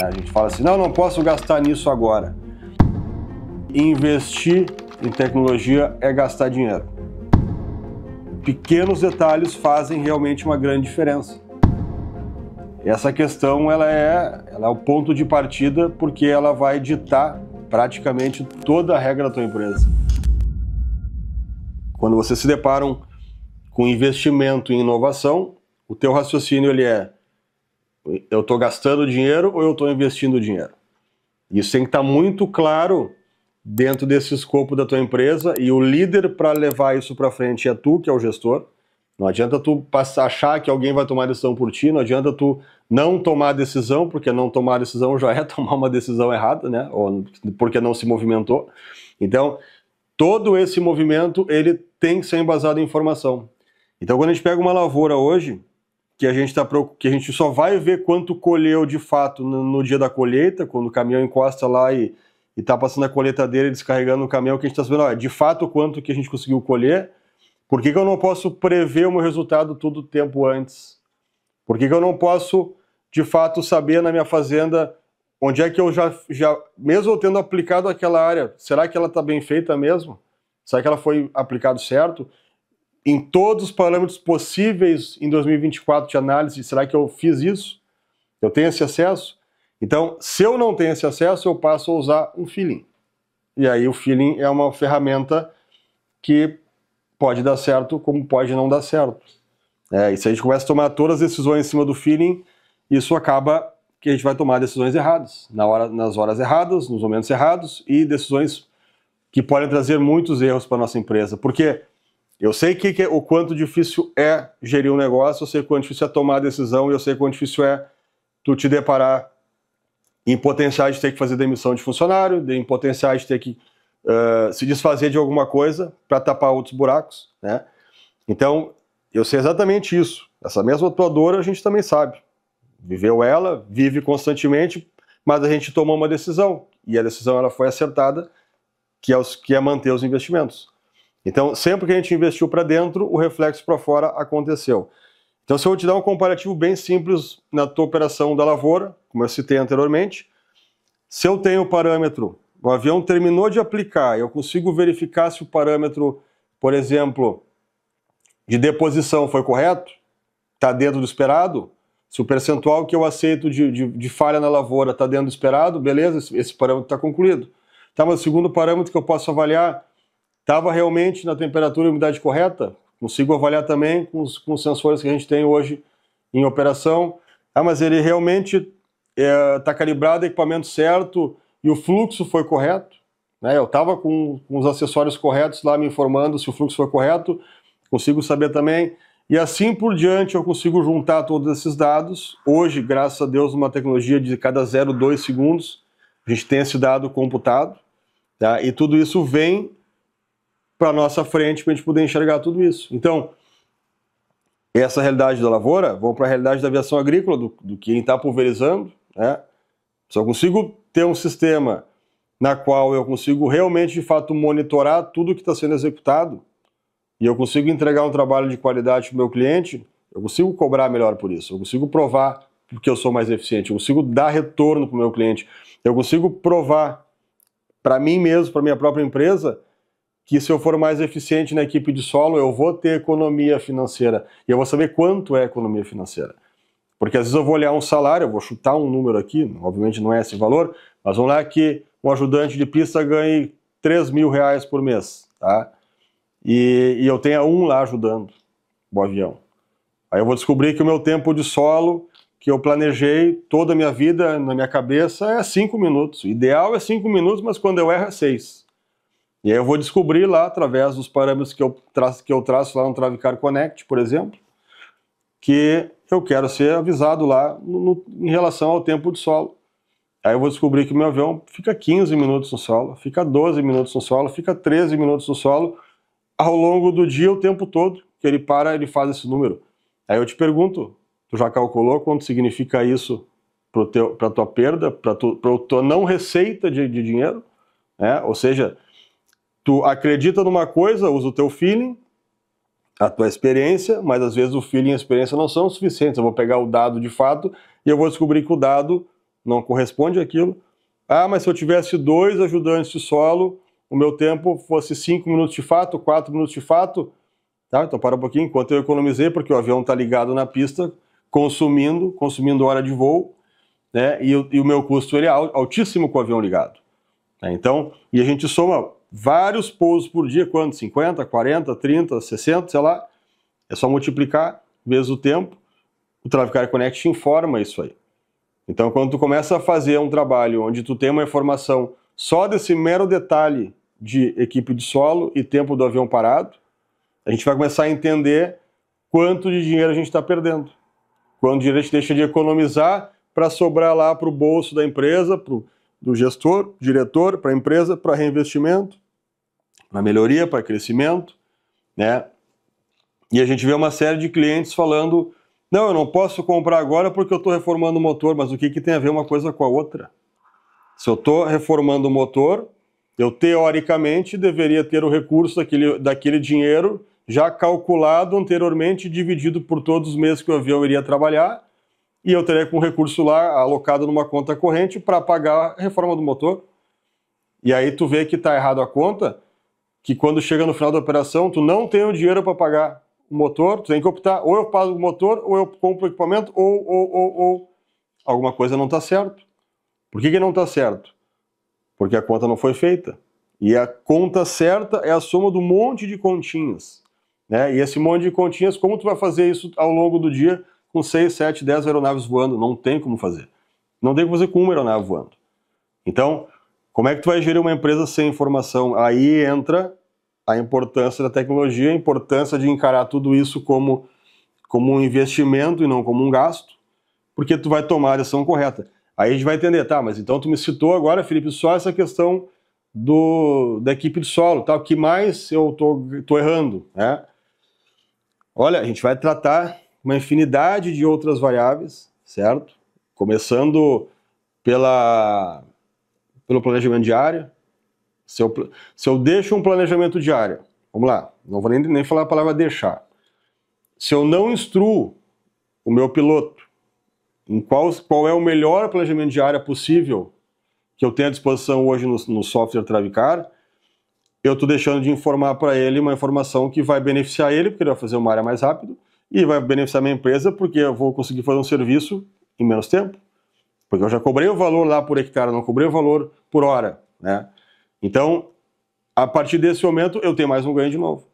A gente fala assim, não posso gastar nisso agora. Investir em tecnologia é gastar dinheiro. Pequenos detalhes fazem realmente uma grande diferença. Essa questão ela é o ponto de partida, porque ela vai ditar praticamente toda a regra da tua empresa. Quando vocês se deparam com investimento em inovação, o teu raciocínio ele é: eu estou gastando dinheiro ou eu estou investindo dinheiro? Isso tem que estar muito claro dentro desse escopo da tua empresa, e o líder para levar isso para frente é tu, que é o gestor. Não adianta tu achar que alguém vai tomar decisão por ti, não adianta tu não tomar decisão, porque não tomar decisão já é tomar uma decisão errada, né? Ou porque não se movimentou. Então, todo esse movimento, ele tem que ser embasado em informação. Então, quando a gente pega uma lavoura hoje, que a gente só vai ver quanto colheu de fato no dia da colheita, quando o caminhão encosta lá e está passando a colheitadeira e descarregando o caminhão, que a gente está sabendo, ó, de fato quanto que a gente conseguiu colher. Por que eu não posso prever o meu resultado todo o tempo antes? Por que eu não posso, de fato, saber na minha fazenda onde é que eu já mesmo eu tendo aplicado aquela área, será que ela está bem feita mesmo? Será que ela foi aplicada certo? Em todos os parâmetros possíveis em 2024 de análise, será que eu fiz isso? Eu tenho esse acesso? Então, se eu não tenho esse acesso, eu passo a usar um feeling. E aí o feeling é uma ferramenta que pode dar certo, como pode não dar certo. E se a gente começa a tomar todas as decisões em cima do feeling, isso acaba que a gente vai tomar decisões erradas, nas horas erradas, nos momentos errados, e decisões que podem trazer muitos erros para a nossa empresa. Porque eu sei o quanto difícil é gerir um negócio, eu sei o quanto difícil é tomar decisão, e eu sei o quanto difícil é tu te deparar em potenciais de ter que fazer demissão de funcionário, em potenciais de ter que se desfazer de alguma coisa para tapar outros buracos, né? Então, eu sei exatamente isso. Essa mesma atuadora a gente também sabe. Viveu ela, vive constantemente, mas a gente tomou uma decisão, e a decisão ela foi acertada, que é manter os investimentos. Então, sempre que a gente investiu para dentro, o reflexo para fora aconteceu. Então, se eu te dar um comparativo bem simples na tua operação da lavoura, como eu citei anteriormente, se eu tenho o parâmetro, o avião terminou de aplicar, eu consigo verificar se o parâmetro, por exemplo, de deposição foi correto, está dentro do esperado, se o percentual que eu aceito de falha na lavoura está dentro do esperado, beleza, esse parâmetro está concluído. Tá, mas o segundo parâmetro que eu posso avaliar, estava realmente na temperatura e umidade correta? Consigo avaliar também com os sensores que a gente tem hoje em operação. Ah, mas ele realmente está calibrado, equipamento certo, e o fluxo foi correto, né? Eu estava com os acessórios corretos lá me informando se o fluxo foi correto, consigo saber também, e assim por diante eu consigo juntar todos esses dados. Hoje, graças a Deus, uma tecnologia de cada 0,2 segundos, a gente tem esse dado computado, tá? E tudo isso vem para a nossa frente para a gente poder enxergar tudo isso. Então, essa realidade da lavoura, vamos para a realidade da aviação agrícola, do quem está pulverizando, né? Se eu consigo ter um sistema na qual eu consigo realmente, de fato, monitorar tudo que está sendo executado, e eu consigo entregar um trabalho de qualidade para o meu cliente, eu consigo cobrar melhor por isso, eu consigo provar porque eu sou mais eficiente, eu consigo dar retorno para o meu cliente, eu consigo provar para mim mesmo, para minha própria empresa, que se eu for mais eficiente na equipe de solo, eu vou ter economia financeira, e eu vou saber quanto é economia financeira. Porque às vezes eu vou olhar um salário, eu vou chutar um número aqui, obviamente não é esse valor, mas vamos lá que um ajudante de pista ganhe R$3.000 por mês, tá? E eu tenha um lá ajudando o avião. Aí eu vou descobrir que o meu tempo de solo, que eu planejei toda a minha vida na minha cabeça, é 5 minutos. O ideal é 5 minutos, mas quando eu erro é 6. E aí eu vou descobrir lá, através dos parâmetros que eu traço lá no Travicar Connect, por exemplo, que eu quero ser avisado lá em relação ao tempo de solo. Aí eu vou descobrir que o meu avião fica 15 minutos no solo, fica 12 minutos no solo, fica 13 minutos no solo, ao longo do dia, o tempo todo, que ele para, ele faz esse número. Aí eu te pergunto, tu já calculou quanto significa isso para a tua perda, para a tua não receita de dinheiro? Ou seja, tu acredita numa coisa, usa o teu feeling, a tua experiência, mas às vezes o feeling e a experiência não são suficientes. Eu vou pegar o dado de fato e eu vou descobrir que o dado não corresponde àquilo. Ah, mas se eu tivesse 2 ajudantes de solo, o meu tempo fosse 5 minutos de fato, 4 minutos de fato, tá? Então para um pouquinho, enquanto eu economizei, porque o avião está ligado na pista, consumindo hora de voo, né? E o meu custo ele é altíssimo com o avião ligado. Né? Então, e a gente soma vários pousos por dia, quanto? 50, 40, 30, 60, sei lá. É só multiplicar vezes o tempo. O Travicar Connect te informa isso aí. Então, quando tu começa a fazer um trabalho onde tu tem uma informação só desse mero detalhe de equipe de solo e tempo do avião parado, a gente vai começar a entender quanto de dinheiro a gente está perdendo. Quanto dinheiro a gente deixa de economizar para sobrar lá para o bolso da empresa, do gestor, diretor, para a empresa, para reinvestimento, para melhoria, para crescimento, né? E a gente vê uma série de clientes falando: não, eu não posso comprar agora porque eu estou reformando o motor. Mas o que tem a ver uma coisa com a outra? Se eu estou reformando o motor, eu teoricamente deveria ter o recurso daquele dinheiro já calculado anteriormente, dividido por todos os meses que o avião iria trabalhar, e eu teria com o recurso lá alocado numa conta corrente para pagar a reforma do motor. E aí tu vê que está errado a conta, que quando chega no final da operação, tu não tem o dinheiro para pagar o motor, tu tem que optar, ou eu pago o motor, ou eu compro o equipamento, ou alguma coisa não está certo. Por que não está certo? Porque a conta não foi feita. E a conta certa é a soma do monte de continhas. Né? E esse monte de continhas, como tu vai fazer isso ao longo do dia com 6, 7, 10 aeronaves voando? Não tem como fazer. Não tem como fazer com uma aeronave voando. Então, como é que tu vai gerir uma empresa sem informação? Aí entra a importância da tecnologia, a importância de encarar tudo isso como um investimento e não como um gasto, porque tu vai tomar a decisão correta. Aí a gente vai entender, tá, mas então tu me citou agora, Felipe, só essa questão da equipe de solo, tá? O que mais eu tô errando, né? Olha, a gente vai tratar uma infinidade de outras variáveis, certo? Começando pelo planejamento de área. Se eu deixo um planejamento de área, vamos lá, não vou nem falar a palavra deixar. Se eu não instruo o meu piloto em qual é o melhor planejamento de área possível que eu tenho à disposição hoje no software Travicar, eu estou deixando de informar para ele uma informação que vai beneficiar ele, porque ele vai fazer uma área mais rápido, e vai beneficiar a minha empresa, porque eu vou conseguir fazer um serviço em menos tempo. Porque eu já cobrei o valor lá por hectare, não cobrei o valor por hora, né? Então, a partir desse momento, eu tenho mais um ganho de novo.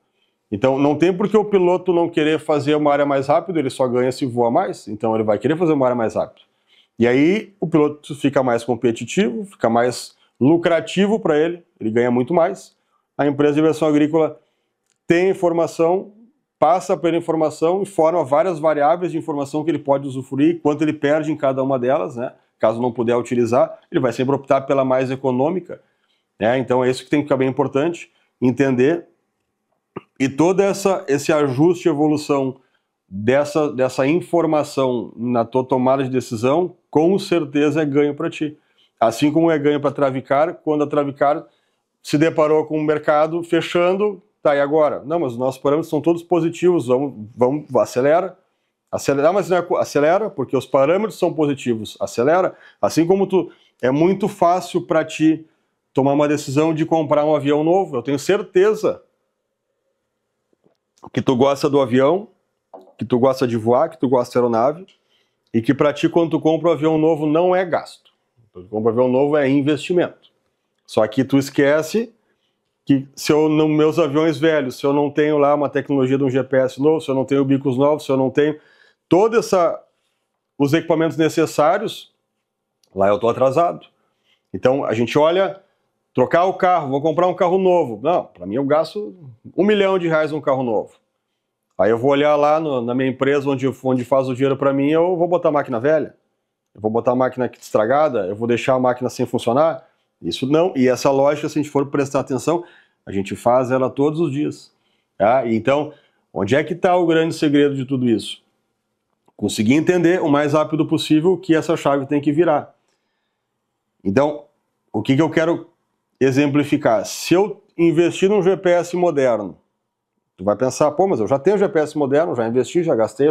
Então, não tem por que o piloto não querer fazer uma área mais rápido, ele só ganha se voa mais, então ele vai querer fazer uma área mais rápido. E aí, o piloto fica mais competitivo, fica mais lucrativo para ele ganha muito mais. A empresa de aviação agrícola tem informação, passa pela informação e forma várias variáveis de informação que ele pode usufruir, quanto ele perde em cada uma delas, né? Caso não puder utilizar, ele vai sempre optar pela mais econômica. Então é isso que tem que ficar bem importante, entender. E todo esse ajuste e evolução dessa informação na tua tomada de decisão, com certeza é ganho para ti. Assim como é ganho para a Travicar, quando a Travicar se deparou com o mercado fechando, tá, e agora? Não, mas os nossos parâmetros são todos positivos, vamos acelera. Mas não é, acelera, porque os parâmetros são positivos, acelera. Assim como é muito fácil para ti tomar uma decisão de comprar um avião novo. Eu tenho certeza que tu gosta do avião, que tu gosta de voar, que tu gosta de aeronave, e que para ti, quando tu compra um avião novo, não é gasto. Quando tu compra um avião novo é investimento. Só que tu esquece que nos meus aviões velhos, se eu não tenho lá uma tecnologia de um GPS novo, se eu não tenho bicos novos, se eu não tenho todos os equipamentos necessários, lá eu estou atrasado. Então a gente olha, trocar o carro, vou comprar um carro novo. Não, para mim eu gasto R$1 milhão num carro novo. Aí eu vou olhar lá na minha empresa onde faz o dinheiro para mim, eu vou botar a máquina velha, eu vou botar a máquina estragada, eu vou deixar a máquina sem funcionar. Isso não, e essa lógica, se a gente for prestar atenção, a gente faz ela todos os dias. Tá? Então, onde é que está o grande segredo de tudo isso? Conseguir entender o mais rápido possível que essa chave tem que virar. Então, o que eu quero exemplificar? Se eu investir num GPS moderno, tu vai pensar, pô, mas eu já tenho GPS moderno, já investi, já gastei,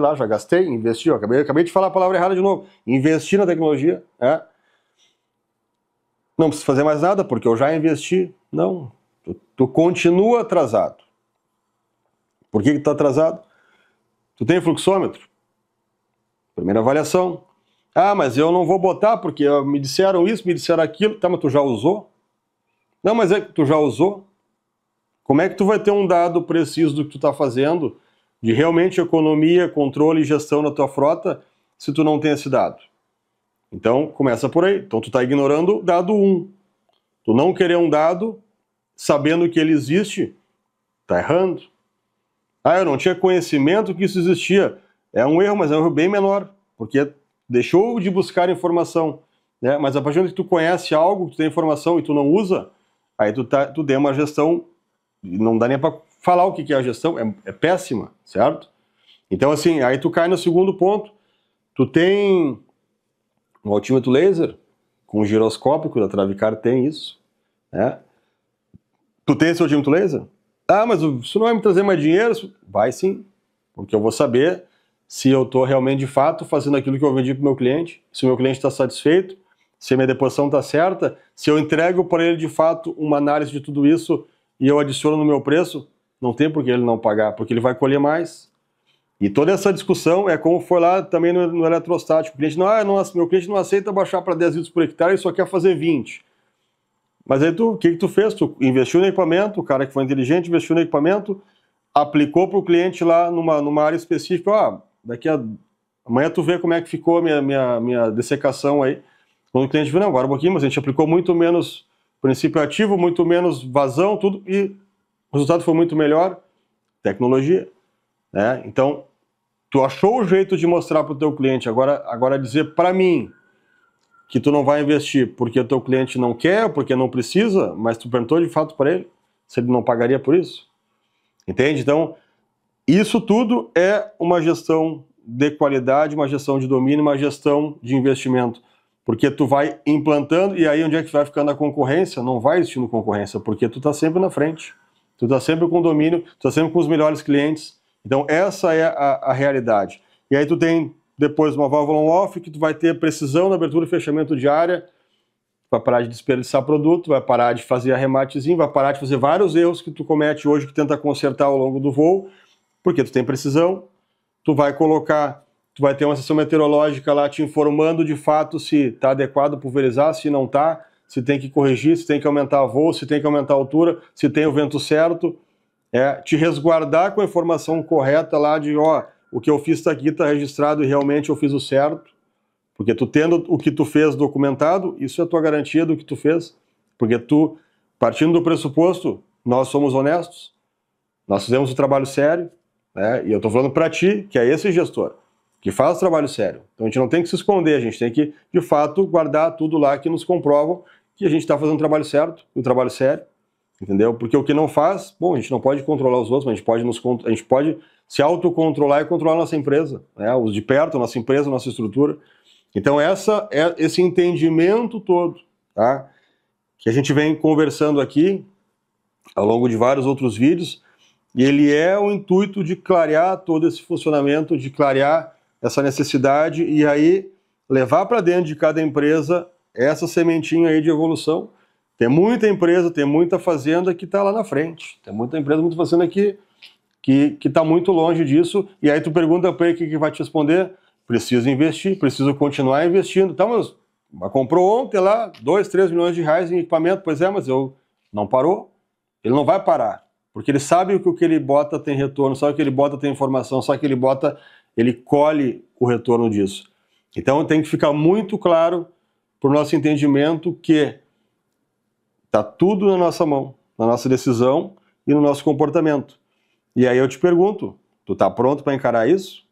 investi, eu acabei de falar a palavra errada de novo, investi na tecnologia, não preciso fazer mais nada porque eu já investi. Não, tu continua atrasado. Por que tu tá atrasado? Tu tem fluxômetro? Primeira avaliação. Ah, mas eu não vou botar porque me disseram isso, me disseram aquilo. Tá, mas tu já usou? Não, mas é que tu já usou. Como é que tu vai ter um dado preciso do que tu tá fazendo, de realmente economia, controle e gestão na tua frota, se tu não tem esse dado? Então, começa por aí. Então, tu tá ignorando o dado 1. Tu não querer um dado, sabendo que ele existe, tá errando. Ah, eu não tinha conhecimento que isso existia. É um erro, mas é um erro bem menor, porque deixou de buscar informação, né? Mas a partir do momento que tu conhece algo, tu tem informação e tu não usa, aí tu tem uma gestão, não dá nem para falar o que é a gestão, é péssima, certo? Então assim, aí tu cai no segundo ponto, tu tem um altímetro laser com giroscópico, da Travicar tem isso, né? Tu tem esse altímetro laser? Ah, mas isso não vai me trazer mais dinheiro? Vai sim, porque eu vou saber se eu estou realmente, de fato, fazendo aquilo que eu vendi para o meu cliente, se o meu cliente está satisfeito, se a minha deposição está certa, se eu entrego para ele, de fato, uma análise de tudo isso e eu adiciono no meu preço, não tem por que ele não pagar, porque ele vai colher mais. E toda essa discussão é como foi lá também no eletrostático. O cliente meu cliente não aceita baixar para 10 litros por hectare, ele só quer fazer 20. Mas aí o que tu fez? Tu investiu no equipamento, o cara que foi inteligente investiu no equipamento, aplicou para o cliente lá numa área específica, amanhã tu vê como é que ficou a minha dessecação aí. Quando o cliente viu, não, agora um pouquinho, mas a gente aplicou muito menos princípio ativo, muito menos vazão, tudo, e o resultado foi muito melhor. Tecnologia, né? Então, tu achou o jeito de mostrar para o teu cliente, agora dizer para mim que tu não vai investir porque o teu cliente não quer, porque não precisa, mas tu perguntou de fato para ele se ele não pagaria por isso. Entende? Então, isso tudo é uma gestão de qualidade, uma gestão de domínio, uma gestão de investimento. Porque tu vai implantando, e aí onde é que vai ficando a concorrência? Não vai existindo concorrência, porque tu está sempre na frente. Tu está sempre com domínio, tu está sempre com os melhores clientes. Então essa é a realidade. E aí tu tem depois uma válvula on-off, que tu vai ter precisão na abertura e fechamento de área, vai parar de desperdiçar produto, vai parar de fazer arrematezinho, vai parar de fazer vários erros que tu comete hoje, que tenta consertar ao longo do voo, porque tu tem precisão, tu vai ter uma sessão meteorológica lá te informando de fato se está adequado pulverizar, se não está, se tem que corrigir, se tem que aumentar voo, se tem que aumentar a altura, se tem o vento certo, te resguardar com a informação correta lá de, o que eu fiz está aqui, está registrado e realmente eu fiz o certo, porque tu tendo o que tu fez documentado, isso é a tua garantia do que tu fez, porque tu, partindo do pressuposto, nós somos honestos, nós fizemos o trabalho sério, né? E eu estou falando para ti, que é esse gestor, que faz o trabalho sério. Então a gente não tem que se esconder, a gente tem que, de fato, guardar tudo lá que nos comprovam que a gente está fazendo o trabalho certo, o trabalho sério, entendeu? Porque o que não faz, a gente não pode controlar os outros, mas a gente pode se autocontrolar e controlar a nossa empresa, né? Os de perto, a nossa empresa, a nossa estrutura. Então esse entendimento todo, tá? Que a gente vem conversando aqui ao longo de vários outros vídeos, e ele é o intuito de clarear todo esse funcionamento, de clarear essa necessidade e aí levar para dentro de cada empresa essa sementinha aí de evolução. Tem muita empresa, tem muita fazenda que está lá na frente, tem muita empresa, muita fazenda que está muito longe disso, e aí tu pergunta para ele o que vai te responder: preciso investir, preciso continuar investindo. Tá, mas comprou ontem lá 2, 3 milhões de reais em equipamento, pois é, mas não parou, ele não vai parar, porque ele sabe que o que ele bota tem retorno, sabe que ele bota tem informação, sabe que ele bota, ele colhe o retorno disso. Então tem que ficar muito claro para o nosso entendimento que está tudo na nossa mão, na nossa decisão e no nosso comportamento. E aí eu te pergunto, tu está pronto para encarar isso?